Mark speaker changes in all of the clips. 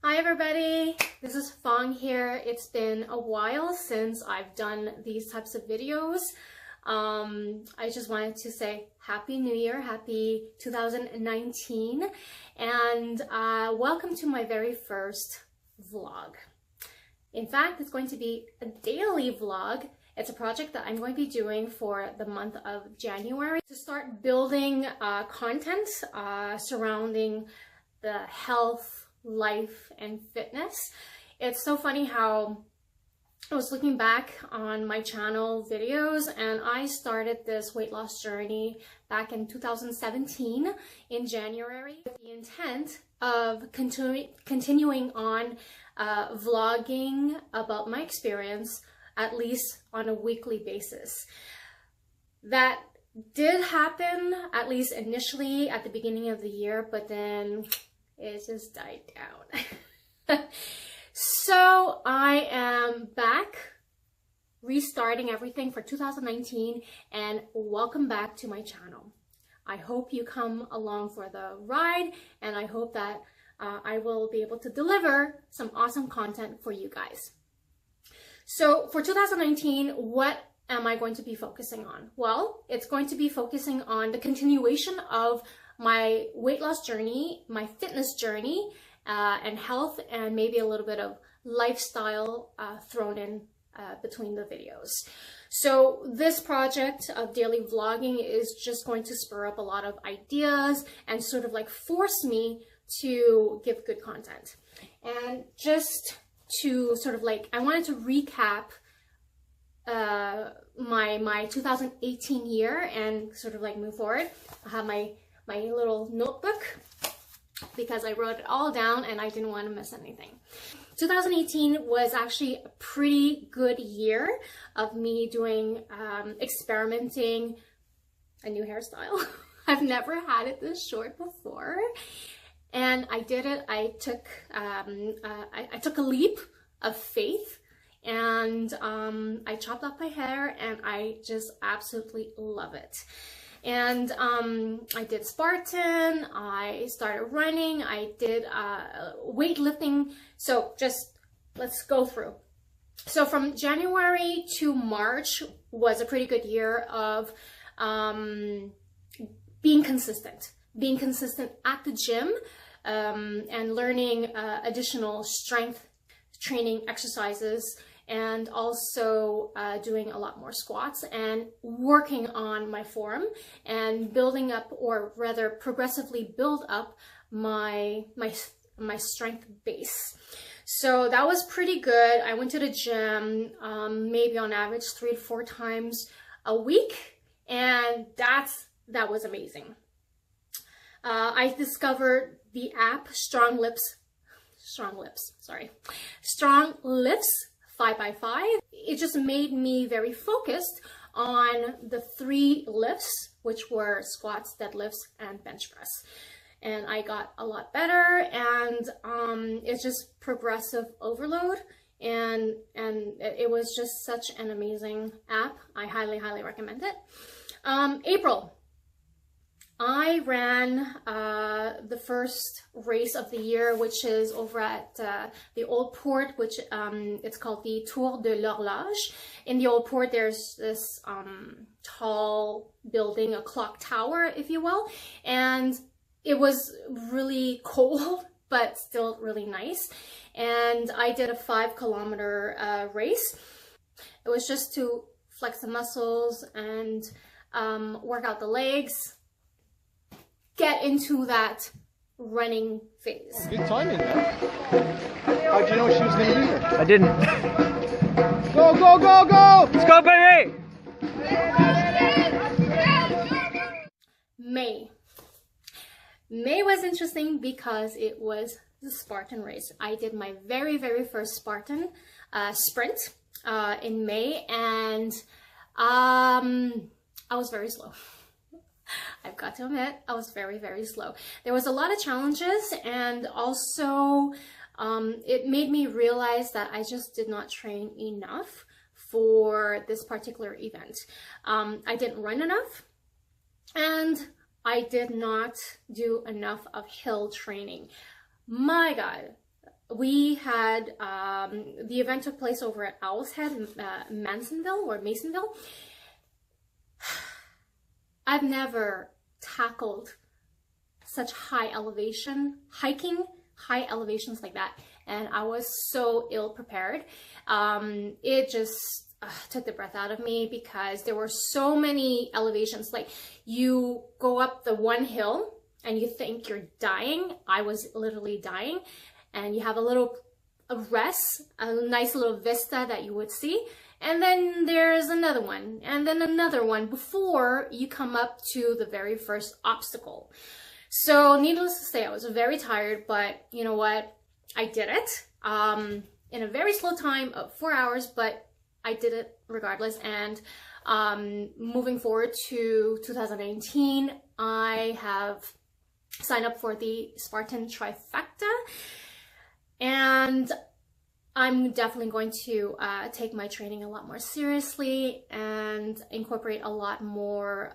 Speaker 1: Hi everybody, this is Fong here. It's been a while since I've done these types of videos. I just wanted to say Happy New Year, Happy 2019, and welcome to my very first vlog. In fact, it's going to be a daily vlog. It's a project that I'm going to be doing for the month of January to start building content surrounding the health, life, and fitness. It's so funny how I was looking back on my channel videos, and I started this weight loss journey back in 2017 in January with the intent of continuing on vlogging about my experience, at least on a weekly basis. That did happen, at least initially at the beginning of the year, but then it just died down. So I am back, restarting everything for 2019, and welcome back to my channel. I hope you come along for the ride, and I hope that I will be able to deliver some awesome content for you guys. So for 2019, what am I going to be focusing on? Well, it's going to be focusing on the continuation of my weight loss journey, my fitness journey, and health, and maybe a little bit of lifestyle thrown in between the videos. So this project of daily vlogging is just going to spur up a lot of ideas and sort of like force me to give good content. And just to sort of like, I wanted to recap my 2018 year and sort of like move forward. I have my little notebook because I wrote it all down and I didn't want to miss anything. 2018 was actually a pretty good year of me doing, experimenting a new hairstyle. I've never had it this short before. And I did it. I took a leap of faith, and I chopped up my hair, and I just absolutely love it. And I did Spartan, I started running, I did weightlifting. So just let's go through. So from January to March was a pretty good year of being consistent at the gym, and learning additional strength training exercises, and also doing a lot more squats and working on my form and building up, or rather progressively build up my strength base. So that was pretty good. I went to the gym maybe on average 3 to 4 times a week, and that was amazing. I discovered the app Strong Lifts 5x5. It just made me very focused on the 3 lifts, which were squats, deadlifts, and bench press. And I got a lot better, and it's just progressive overload, and it was just such an amazing app. I highly recommend it. April, I ran the first race of the year, which is over at the Old Port, which it's called the Tour de l'Horloge. In the Old Port, there's this tall building, a clock tower, if you will, and it was really cold, but still really nice. And I did a 5-kilometer race. It was just to flex the muscles and work out the legs, get into that running phase.
Speaker 2: Good timing, man. How'd you know she was going to be here?
Speaker 3: I didn't.
Speaker 2: Go, go, go, go!
Speaker 3: Let's go, baby!
Speaker 1: May was interesting because it was the Spartan race. I did my very first Spartan sprint in May, and I was very slow. I've got to admit, I was very slow. There was a lot of challenges, and also it made me realize that I just did not train enough for this particular event. I didn't run enough, and I did not do enough of hill training. My God, we had, the event took place over at Owl's Head, Masonville. I've never tackled such high elevation, hiking high elevations like that. And I was so ill prepared. It just took the breath out of me because there were so many elevations. Like, you go up the one hill and you think you're dying. I was literally dying. And you have a rest, a nice little vista that you would see. And then there's another one, and then another one before you come up to the very first obstacle. So needless to say, I was very tired, but you know what? I did it in a very slow time of 4 hours, but I did it regardless. And moving forward to 2019, I have signed up for the Spartan Trifecta. And I'm definitely going to take my training a lot more seriously and incorporate a lot more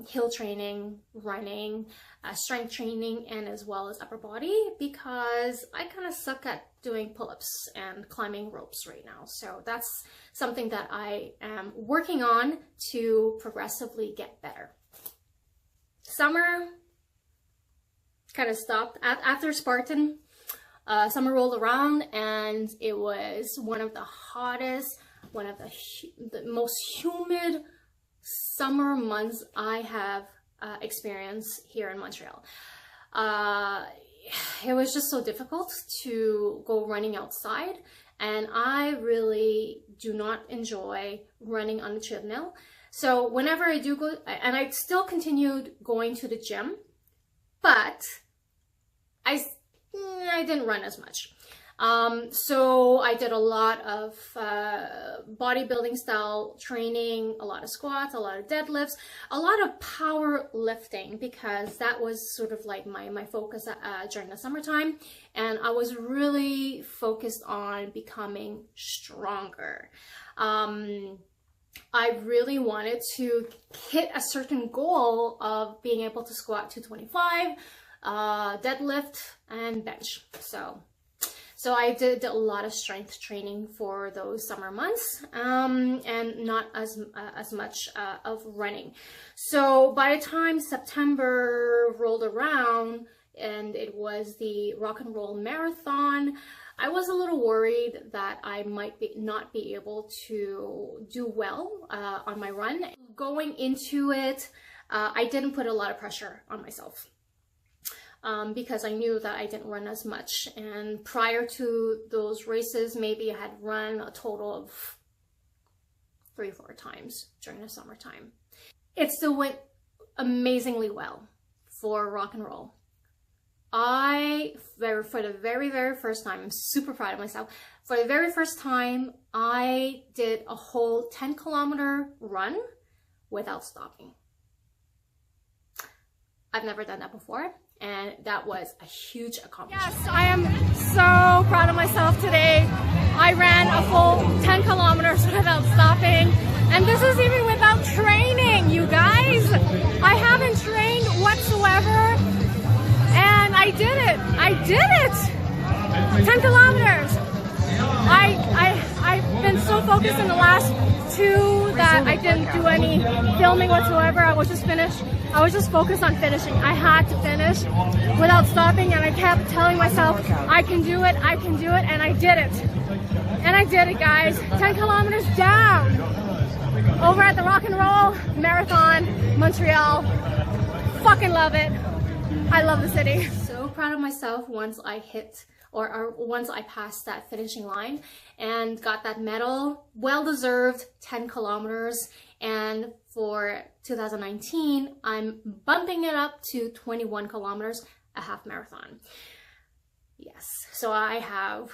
Speaker 1: hill training, running, strength training, and as well as upper body, because I kind of suck at doing pull-ups and climbing ropes right now. So that's something that I am working on to progressively get better. Summer kind of stopped after Spartan. Summer rolled around and it was one of the hottest, one of the most humid summer months I have experienced here in Montreal. It was just so difficult to go running outside, and I really do not enjoy running on the treadmill. So whenever I do go, and I still continued going to the gym, but I didn't run as much. So I did a lot of bodybuilding style training, a lot of squats, a lot of deadlifts, a lot of power lifting, because that was sort of like my focus during the summertime. And I was really focused on becoming stronger. I really wanted to hit a certain goal of being able to squat 225, deadlift, and bench. So I did a lot of strength training for those summer months, and not as much of running. So by the time September rolled around and it was the Rock and Roll Marathon, I was a little worried that I might not be able to do well on my run. Going into it, I didn't put a lot of pressure on myself. Because I knew that I didn't run as much. And prior to those races, maybe I had run a total of 3 or 4 times during the summertime. It still went amazingly well for Rock and Roll. For the very, very first time, I'm super proud of myself. For the very first time, I did a whole 10-kilometer run without stopping. I've never done that before. And that was a huge accomplishment. Yes, I am so proud of myself today. I ran a full 10 kilometers without stopping. And this is even without training, you guys. I haven't trained whatsoever. And I did it. I did it. 10 kilometers. I've been so focused in the last 2 that I didn't do any filming whatsoever. I was just focused on finishing. I had to finish without stopping, and I kept telling myself, I can do it, and I did it. And I did it, guys. 10 kilometers down over at the Rock and Roll Marathon, Montreal. Fucking love it. I love the city. So proud of myself once I hit, or once I passed that finishing line and got that medal. Well-deserved 10 kilometers. And for 2019, I'm bumping it up to 21 kilometers, a half marathon. Yes, so I have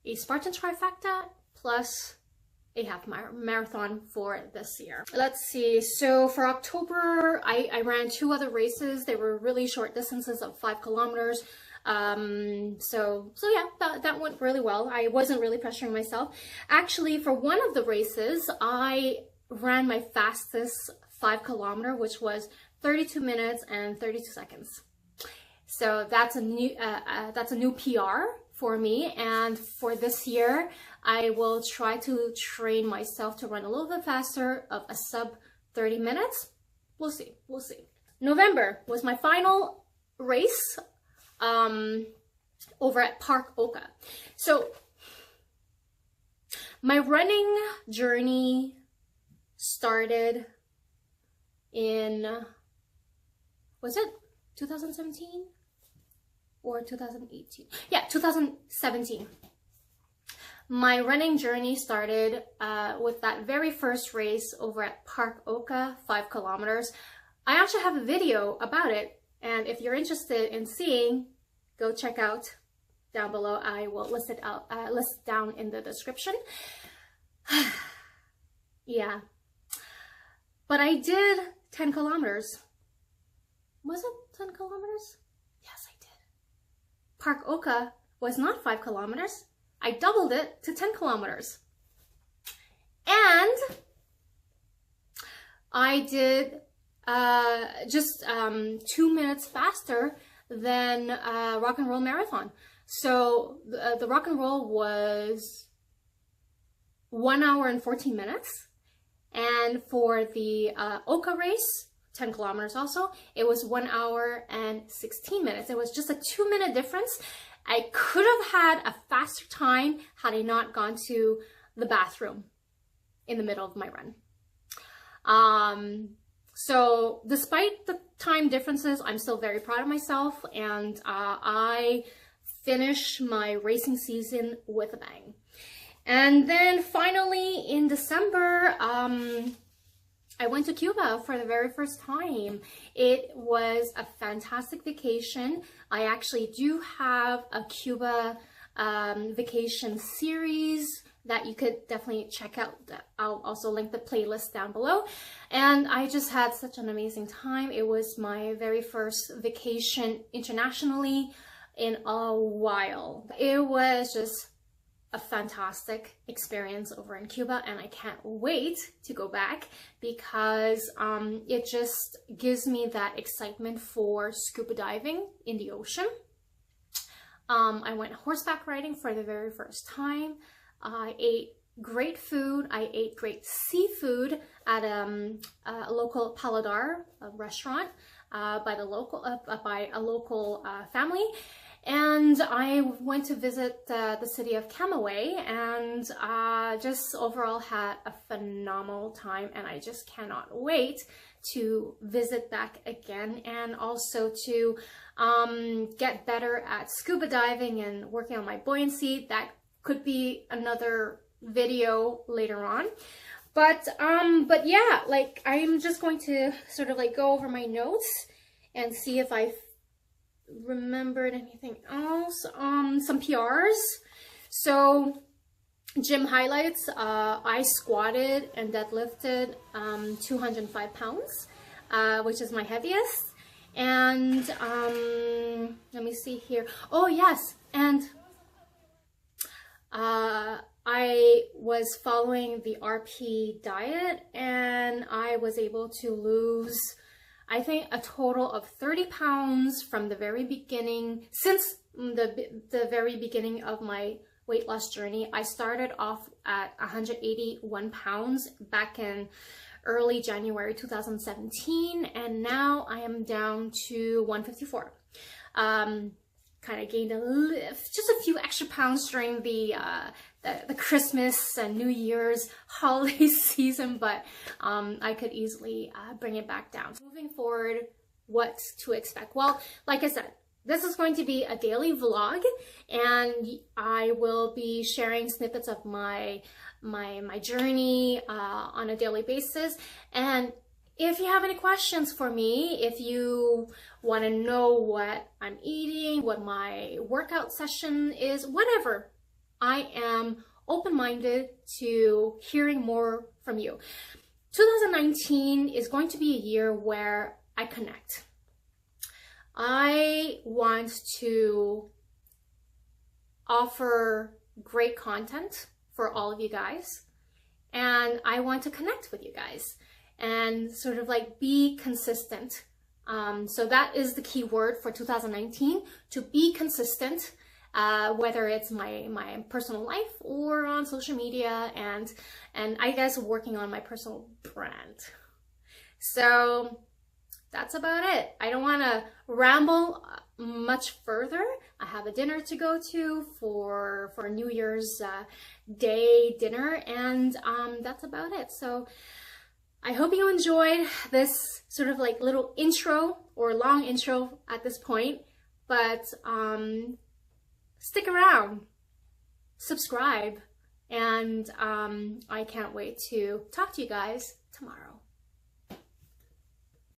Speaker 1: a Spartan Trifecta plus a half marathon for this year. Let's see, so for October, I ran 2 other races. They were really short distances of 5 kilometers. So yeah, that went really well. I wasn't really pressuring myself. Actually, for one of the races, I ran my fastest 5 kilometer, which was 32 minutes and 32 seconds. So that's a new PR for me, and for this year I will try to train myself to run a little bit faster, of a sub 30 minutes. We'll see. November was my final race over at Park Oka. So my running journey started in, was it 2017 or 2018? Yeah, 2017. My running journey started with that very first race over at Park Oka, 5 kilometers. I actually have a video about it, and if you're interested in seeing, go check out down below. I will list it out, list down in the description. Yeah, but I did 10 kilometers. Was it 10 kilometers? Yes, I did. Park Oka was not 5 kilometers. I doubled it to 10 kilometers. And I did just 2 minutes faster than Rock and Roll Marathon. So the Rock and Roll was 1 hour and 14 minutes. And for the Oka race, 10 kilometers also, it was 1 hour and 16 minutes. It was just a 2-minute difference. I could have had a faster time had I not gone to the bathroom in the middle of my run. So despite the time differences, I'm still very proud of myself, and I finished my racing season with a bang. And then finally in December, I went to Cuba for the very first time. It was a fantastic vacation. I actually do have a Cuba vacation series that you could definitely check out. I'll also link the playlist down below. And I just had such an amazing time. It was my very first vacation internationally in a while. It was just a fantastic experience over in Cuba, and I can't wait to go back because it just gives me that excitement for scuba diving in the ocean. I went horseback riding for the very first time. I ate great food. I ate great seafood at a local paladar restaurant by a local family. And I went to visit the city of Camagüey, and just overall had a phenomenal time, and I just cannot wait to visit back again, and also to get better at scuba diving and working on my buoyancy. That could be another video later on. But yeah, like, I'm just going to sort of like go over my notes and see if I remembered anything else. Some PRs. So gym highlights, I squatted and deadlifted 205 pounds, which is my heaviest. And let me see here. Oh yes, and I was following the RP diet, and I was able to lose, I think, a total of 30 pounds from the very beginning. Since the very beginning of my weight loss journey, I started off at 181 pounds back in early January 2017, and now I am down to 154. Kind of gained just a few extra pounds during the Christmas and New Year's holiday season, but I could easily bring it back down. Moving forward, what to expect? Well, like I said, this is going to be a daily vlog, and I will be sharing snippets of my journey on a daily basis. And if you have any questions for me, if you want to know what I'm eating, what my workout session is, whatever, I am open-minded to hearing more from you. 2019 is going to be a year where I connect. I want to offer great content for all of you guys, and I want to connect with you guys and sort of like be consistent. So that is the key word for 2019, to be consistent. whether it's my personal life or on social media, and I guess working on my personal brand. So that's about it. I don't want to ramble much further. I have a dinner to go to for New Year's Day dinner, and that's about it. So I hope you enjoyed this sort of like little intro or long intro at this point, but stick around, subscribe, and I can't wait to talk to you guys tomorrow.